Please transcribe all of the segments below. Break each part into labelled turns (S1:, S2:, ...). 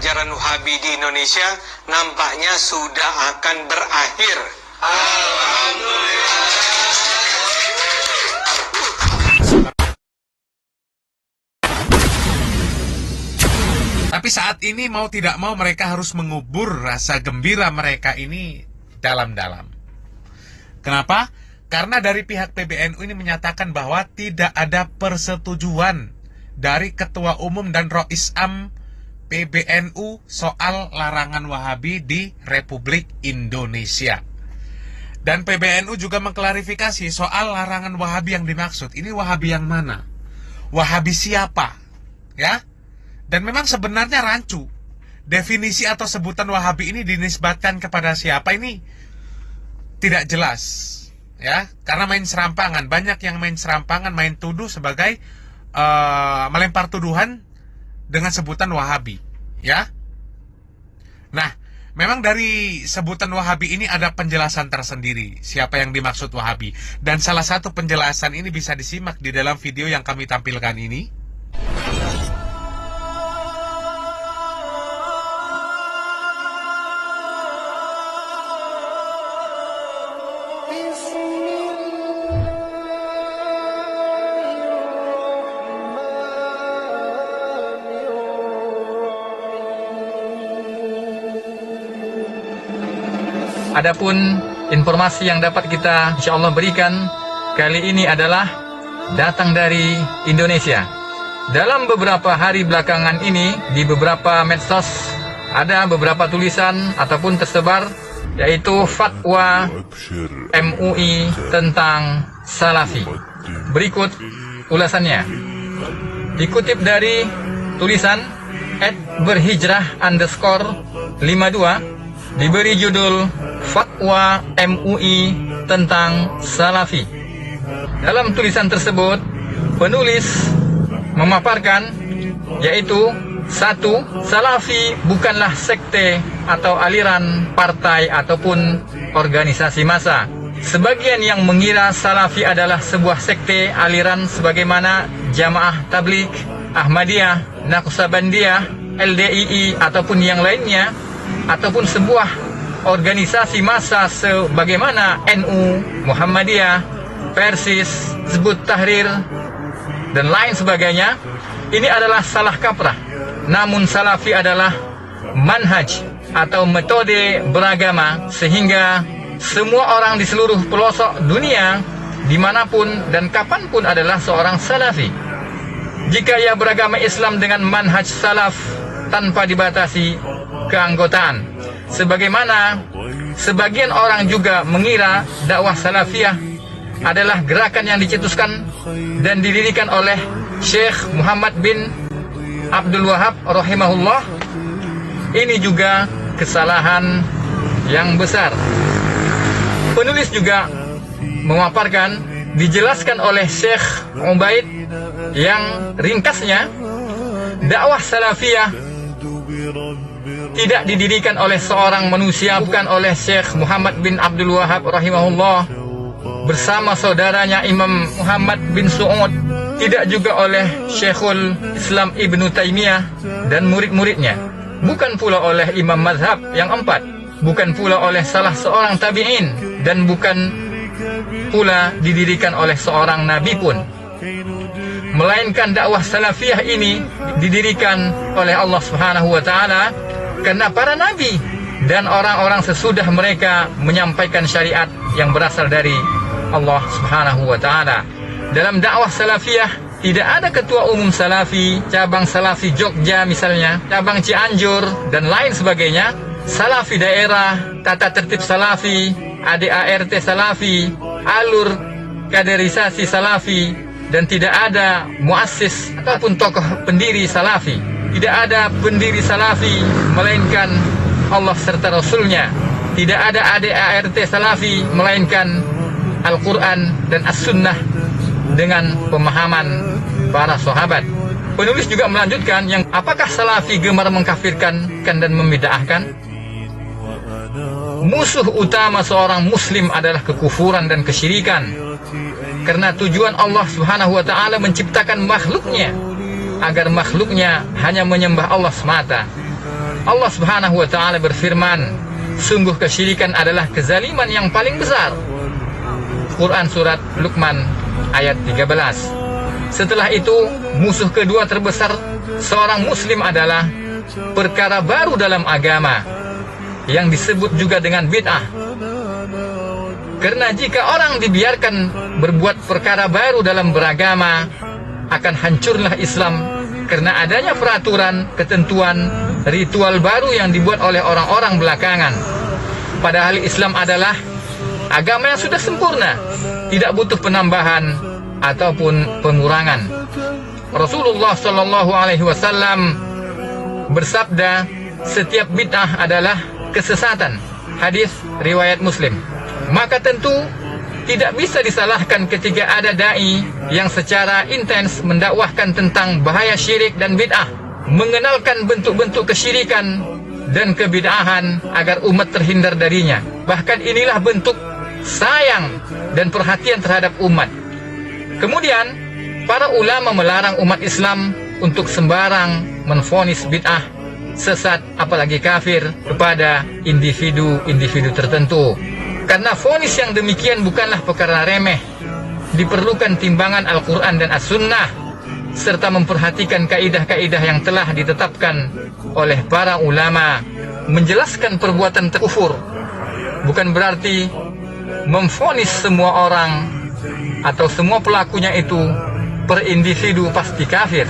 S1: ajaran Wahabi di Indonesia nampaknya sudah akan berakhir. Alhamdulillah.
S2: Tapi saat ini mau tidak mau mereka harus mengubur rasa gembira mereka ini dalam-dalam. Kenapa? Karena dari pihak PBNU ini menyatakan bahwa tidak ada persetujuan dari Ketua Umum dan Roisam PBNU soal larangan Wahabi di Republik Indonesia. Dan PBNU juga mengklarifikasi soal larangan Wahabi yang dimaksud. Ini Wahabi yang mana? Wahabi siapa? Ya? Dan memang sebenarnya rancu. Definisi atau sebutan Wahabi ini dinisbatkan kepada siapa ini tidak jelas. Ya, karena main serampangan. Banyak yang main serampangan, main tuduh sebagai melempar tuduhan dengan sebutan Wahabi. Ya. Nah, memang dari sebutan Wahabi ini ada penjelasan tersendiri siapa yang dimaksud Wahabi. Dan salah satu penjelasan ini bisa disimak di dalam video yang kami tampilkan ini.
S3: Adapun informasi yang dapat kita insyaallah berikan kali ini adalah datang dari Indonesia. Dalam beberapa hari belakangan ini di beberapa medsos ada beberapa tulisan ataupun tersebar yaitu fatwa MUI tentang Salafi. Berikut ulasannya. Dikutip dari tulisan @berhijrah_52 diberi judul Fatwa MUI tentang Salafi. Dalam tulisan tersebut, penulis memaparkan yaitu 1. Salafi bukanlah sekte atau aliran partai ataupun organisasi massa. Sebagian yang mengira Salafi adalah sebuah sekte aliran sebagaimana Jamaah Tabligh, Ahmadiyah, Naqsabandiyah, LDII ataupun yang lainnya, ataupun sebuah organisasi massa sebagaimana NU, Muhammadiyah, Persis, Hizbut Tahrir, dan lain sebagainya. Ini adalah salah kaprah. Namun Salafi adalah manhaj atau metode beragama sehingga semua orang di seluruh pelosok dunia dimanapun dan kapanpun adalah seorang Salafi. Jika ia beragama Islam dengan manhaj salaf tanpa dibatasi keanggotaan. Sebagaimana sebagian orang juga mengira dakwah salafiyah adalah gerakan yang dicetuskan dan didirikan oleh Syekh Muhammad bin Abdul Wahab rahimahullah. Ini juga kesalahan yang besar. Penulis juga memaparkan, dijelaskan oleh Syekh Ubaid yang ringkasnya dakwah salafiyah tidak didirikan oleh seorang manusia, bukan oleh Syekh Muhammad bin Abdul Wahab rahimahullah bersama saudaranya Imam Muhammad bin Su'ud, tidak juga oleh Syekhul Islam Ibnu Taimiyah dan murid-muridnya, bukan pula oleh imam mazhab yang 4, bukan pula oleh salah seorang tabi'in, dan bukan pula didirikan oleh seorang nabi pun. Melainkan dakwah salafiyah ini didirikan oleh Allah Subhanahu wa taala karena para nabi dan orang-orang sesudah mereka menyampaikan syariat yang berasal dari Allah Subhanahu wa taala. Dalam dakwah salafiyah tidak ada ketua umum salafi, cabang salafi Jogja misalnya, cabang Cianjur dan lain sebagainya, salafi daerah, tata tertib salafi, ADART salafi, alur kaderisasi salafi, dan tidak ada muassis ataupun tokoh pendiri salafi. Tidak ada pendiri salafi melainkan Allah serta Rasulnya. Tidak ada ADART salafi melainkan Al-Quran dan As-Sunnah dengan pemahaman para sahabat. Penulis juga melanjutkan, yang apakah salafi gemar mengkafirkan dan membid'ahkan? Musuh utama seorang muslim adalah kekufuran dan kesyirikan. Karena tujuan Allah Subhanahu wa taala menciptakan makhluknya agar makhluknya hanya menyembah Allah semata. Allah Subhanahu wa taala berfirman, sungguh kesyirikan adalah kezaliman yang paling besar. Quran surat Luqman ayat 13. Setelah itu, musuh kedua terbesar seorang muslim adalah perkara baru dalam agama yang disebut juga dengan bid'ah. Karena jika orang dibiarkan berbuat perkara baru dalam beragama, akan hancurlah Islam karena adanya peraturan, ketentuan, ritual baru yang dibuat oleh orang-orang belakangan. Padahal Islam adalah agama yang sudah sempurna, tidak butuh penambahan ataupun pengurangan. Rasulullah Shallallahu Alaihi Wasallam bersabda, setiap bid'ah adalah kesesatan. Hadis riwayat Muslim. Maka tentu tidak bisa disalahkan ketika ada dai yang secara intens mendakwahkan tentang bahaya syirik dan bid'ah, mengenalkan bentuk-bentuk kesyirikan dan kebid'ahan agar umat terhindar darinya. Bahkan inilah bentuk sayang dan perhatian terhadap umat. Kemudian para ulama melarang umat Islam untuk sembarang menvonis bid'ah, sesat, apalagi kafir kepada individu-individu tertentu. Karena vonis yang demikian bukanlah perkara remeh. Diperlukan timbangan Al-Quran dan As-Sunnah, serta memperhatikan kaidah-kaidah yang telah ditetapkan oleh para ulama. Menjelaskan perbuatan kufur bukan berarti memvonis semua orang atau semua pelakunya itu per individu pasti kafir.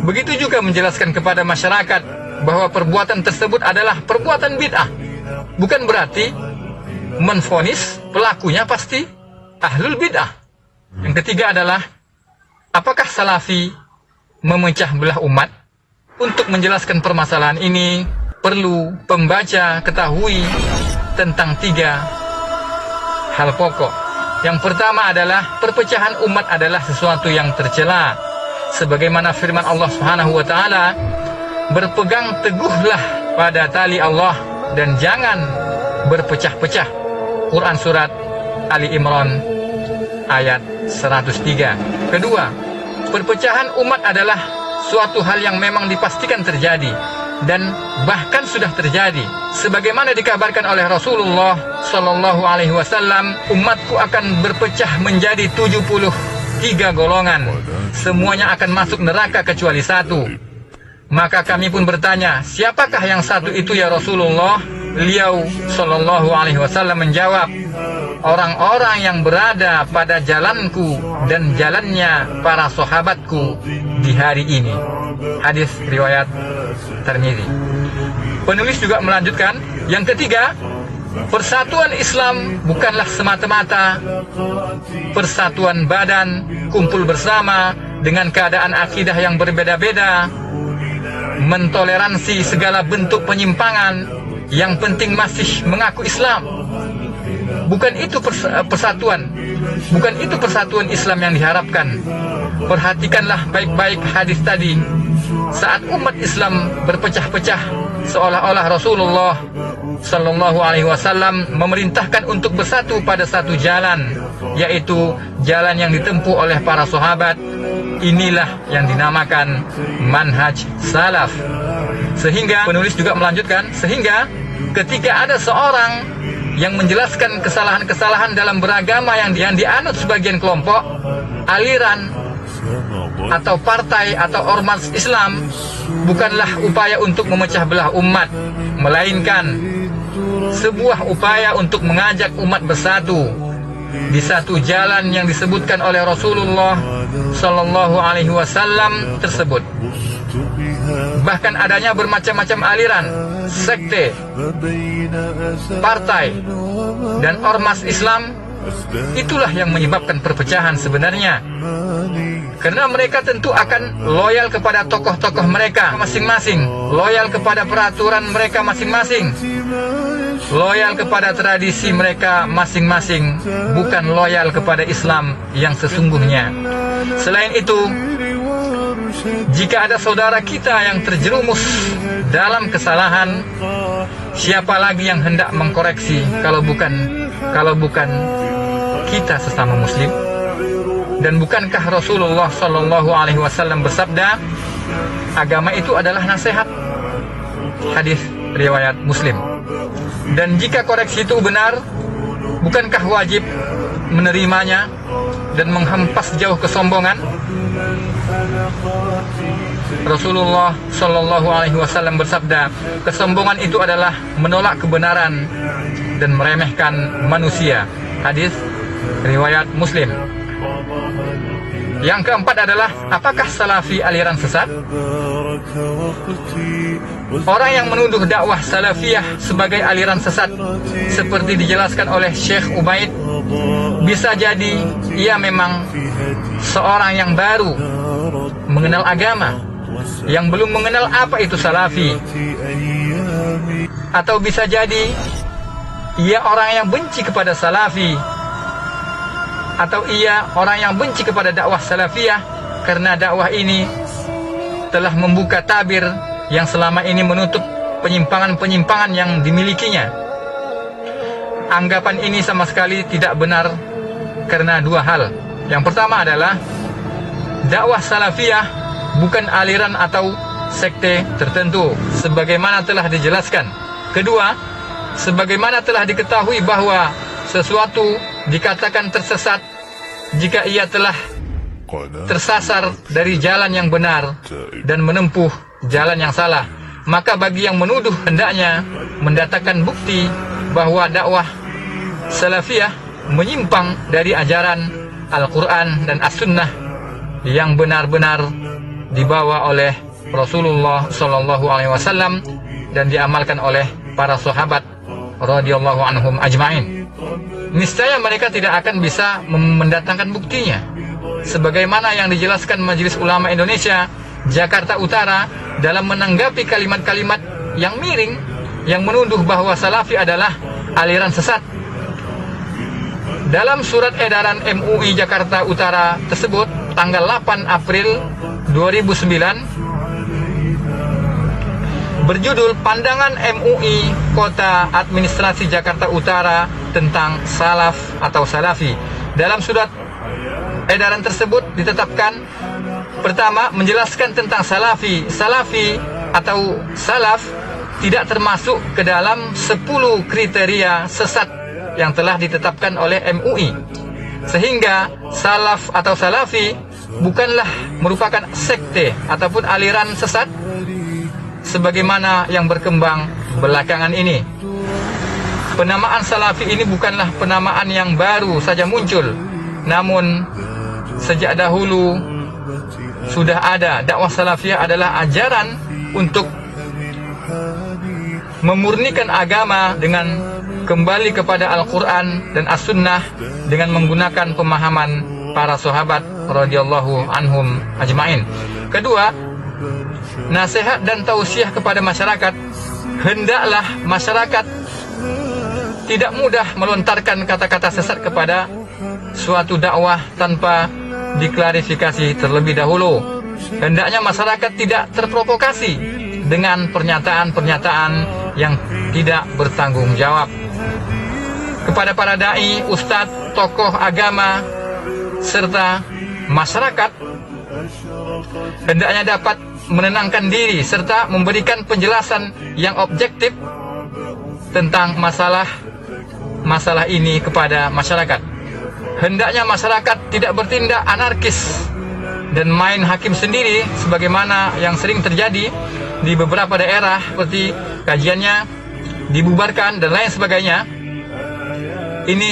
S3: Begitu juga menjelaskan kepada masyarakat bahwa perbuatan tersebut adalah perbuatan bid'ah, bukan berarti menvonis pelakunya pasti ahlul bid'ah. Yang ketiga adalah, apakah salafi memecah belah umat? Untuk menjelaskan permasalahan ini, perlu pembaca ketahui tentang 3 hal pokok. Yang pertama adalah, perpecahan umat adalah sesuatu yang tercela. Sebagaimana firman Allah Subhanahu wa taala, berpegang teguhlah pada tali Allah dan jangan berpecah-pecah. Quran surat Ali Imran ayat 103. Kedua, perpecahan umat adalah suatu hal yang memang dipastikan terjadi dan bahkan sudah terjadi. Sebagaimana dikabarkan oleh Rasulullah Shallallahu Alaihi Wasallam, umatku akan berpecah menjadi 73 golongan. Semuanya akan masuk neraka kecuali 1. Maka kami pun bertanya, siapakah yang 1 itu ya Rasulullah? Beliau Shallallahu Alaihi Wasallam menjawab, orang-orang yang berada pada jalanku dan jalannya para sahabatku di hari ini. Hadis riwayat Tirmidzi. Penulis juga melanjutkan, yang ketiga, persatuan Islam bukanlah semata-mata persatuan badan, kumpul bersama dengan keadaan akidah yang berbeda-beda, mentoleransi segala bentuk penyimpangan, yang penting masih mengaku Islam. Bukan itu persatuan. Bukan itu persatuan Islam yang diharapkan. Perhatikanlah baik-baik hadis tadi. Saat umat Islam berpecah-pecah, seolah-olah Rasulullah Sallallahu Alaihi Wasallam memerintahkan untuk bersatu pada satu jalan, yaitu jalan yang ditempuh oleh para sahabat. Inilah yang dinamakan manhaj salaf. Sehingga penulis juga melanjutkan, sehingga ketika ada seorang yang menjelaskan kesalahan-kesalahan dalam beragama yang dianut sebagian kelompok, aliran atau partai atau ormas Islam, bukanlah upaya untuk memecah belah umat, melainkan sebuah upaya untuk mengajak umat bersatu di satu jalan yang disebutkan oleh Rasulullah Sallallahu Alaihi Wasallam tersebut. Bahkan adanya bermacam-macam aliran, sekte, partai, dan ormas Islam, itulah yang menyebabkan perpecahan sebenarnya. Karena mereka tentu akan loyal kepada tokoh-tokoh mereka masing-masing, loyal kepada peraturan mereka masing-masing, loyal kepada tradisi mereka masing-masing, bukan loyal kepada Islam yang sesungguhnya. Selain itu, jika ada saudara kita yang terjerumus dalam kesalahan, siapa lagi yang hendak mengkoreksi kalau bukan kita sesama muslim? Dan bukankah Rasulullah Shallallahu Alaihi Wasallam bersabda, agama itu adalah nasihat. Hadis riwayat Muslim. Dan jika koreksi itu benar, bukankah wajib menerimanya dan menghempas jauh kesombongan? Rasulullah Shallallahu Alaihi Wasallam bersabda, kesombongan itu adalah menolak kebenaran dan meremehkan manusia. Hadis riwayat Muslim. Yang keempat adalah, apakah salafi aliran sesat? Orang yang menuduh dakwah salafiyah sebagai aliran sesat, seperti dijelaskan oleh Syekh Ubaid, bisa jadi ia memang seorang yang baru mengenal agama, yang belum mengenal apa itu salafi. Atau bisa jadi ia orang yang benci kepada salafi, atau ia orang yang benci kepada dakwah salafiyah karena dakwah ini telah membuka tabir yang selama ini menutup penyimpangan-penyimpangan yang dimilikinya. Anggapan ini sama sekali tidak benar karena dua hal. Yang pertama adalah dakwah salafiyah bukan aliran atau sekte tertentu sebagaimana telah dijelaskan. Kedua, sebagaimana telah diketahui bahwa sesuatu dikatakan tersesat jika ia telah tersasar dari jalan yang benar dan menempuh jalan yang salah. Maka bagi yang menuduh hendaknya mendatangkan bukti bahwa dakwah salafiyah menyimpang dari ajaran Al-Quran dan As-Sunnah yang benar-benar dibawa oleh Rasulullah Sallallahu Alaihi Wasallam dan diamalkan oleh para sahabat radhiyallahu anhum ajma'in. Niscaya mereka tidak akan bisa mendatangkan buktinya, sebagaimana yang dijelaskan Majelis Ulama Indonesia Jakarta Utara dalam menanggapi kalimat-kalimat yang miring yang menuduh bahwa salafi adalah aliran sesat. Dalam surat edaran MUI Jakarta Utara tersebut tanggal 8 April 2009 berjudul Pandangan MUI Kota Administrasi Jakarta Utara tentang salaf atau salafi. Dalam surat edaran tersebut ditetapkan, pertama, menjelaskan tentang salafi. Salafi atau salaf tidak termasuk ke dalam 10 kriteria sesat yang telah ditetapkan oleh MUI. Sehingga salaf atau salafi bukanlah merupakan sekte ataupun aliran sesat sebagaimana yang berkembang belakangan ini. Penamaan salafi ini bukanlah penamaan yang baru saja muncul, namun sejak dahulu sudah ada. Dakwah salafiyah adalah ajaran untuk memurnikan agama dengan kembali kepada Al-Quran dan As-Sunnah dengan menggunakan pemahaman para sahabat radhiyallahu anhum ajma'in. Kedua, nasihat dan tausiah kepada masyarakat. Hendaklah masyarakat tidak mudah melontarkan kata-kata sesat kepada suatu dakwah tanpa diklarifikasi terlebih dahulu. Hendaknya masyarakat tidak terprovokasi dengan pernyataan-pernyataan yang tidak bertanggung jawab. Kepada para dai, ustadz, tokoh agama, serta masyarakat, hendaknya dapat menenangkan diri serta memberikan penjelasan yang objektif tentang masalah ini kepada masyarakat. Hendaknya masyarakat tidak bertindak anarkis dan main hakim sendiri sebagaimana yang sering terjadi di beberapa daerah, seperti kajiannya dibubarkan dan lain sebagainya. Ini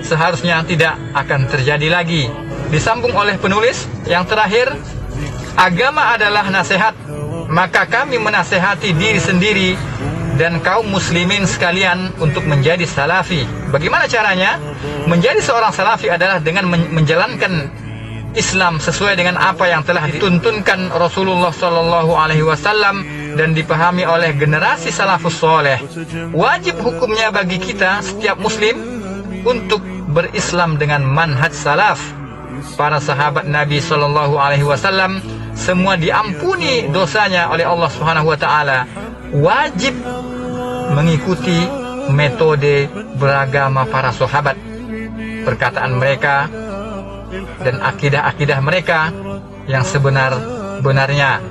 S3: seharusnya tidak akan terjadi lagi. Disambung oleh penulis yang terakhir, agama adalah nasihat, maka kami menasehati diri sendiri dan kaum muslimin sekalian untuk menjadi salafi. Bagaimana caranya? Menjadi seorang salafi adalah dengan menjalankan Islam sesuai dengan apa yang telah dituntunkan Rasulullah Sallallahu Alaihi Wasallam dan dipahami oleh generasi salafus soleh. Wajib hukumnya bagi kita setiap muslim untuk berislam dengan manhaj salaf. Para sahabat Nabi Sallallahu Alaihi Wasallam semua diampuni dosanya oleh Allah Subhanahu Wa Taala. Wajib mengikuti metode beragama para sahabat, perkataan mereka dan akidah-akidah mereka yang sebenar-benarnya.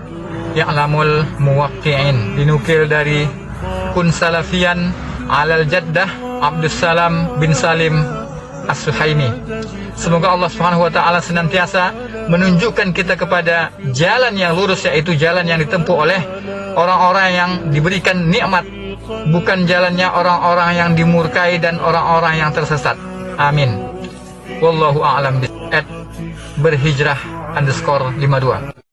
S3: Ya'lamul Muwaqqi'in. Dinukil dari Kun Salafian Alal Jaddah Abdus Salam bin Salim As-Suhaimi. Semoga Allah Subhanahu wa taala senantiasa menunjukkan kita kepada jalan yang lurus, yaitu jalan yang ditempuh oleh orang-orang yang diberikan nikmat, bukan jalannya orang-orang yang dimurkai dan orang-orang yang tersesat. Amin. Wallahu a'lam. @berhijrah_52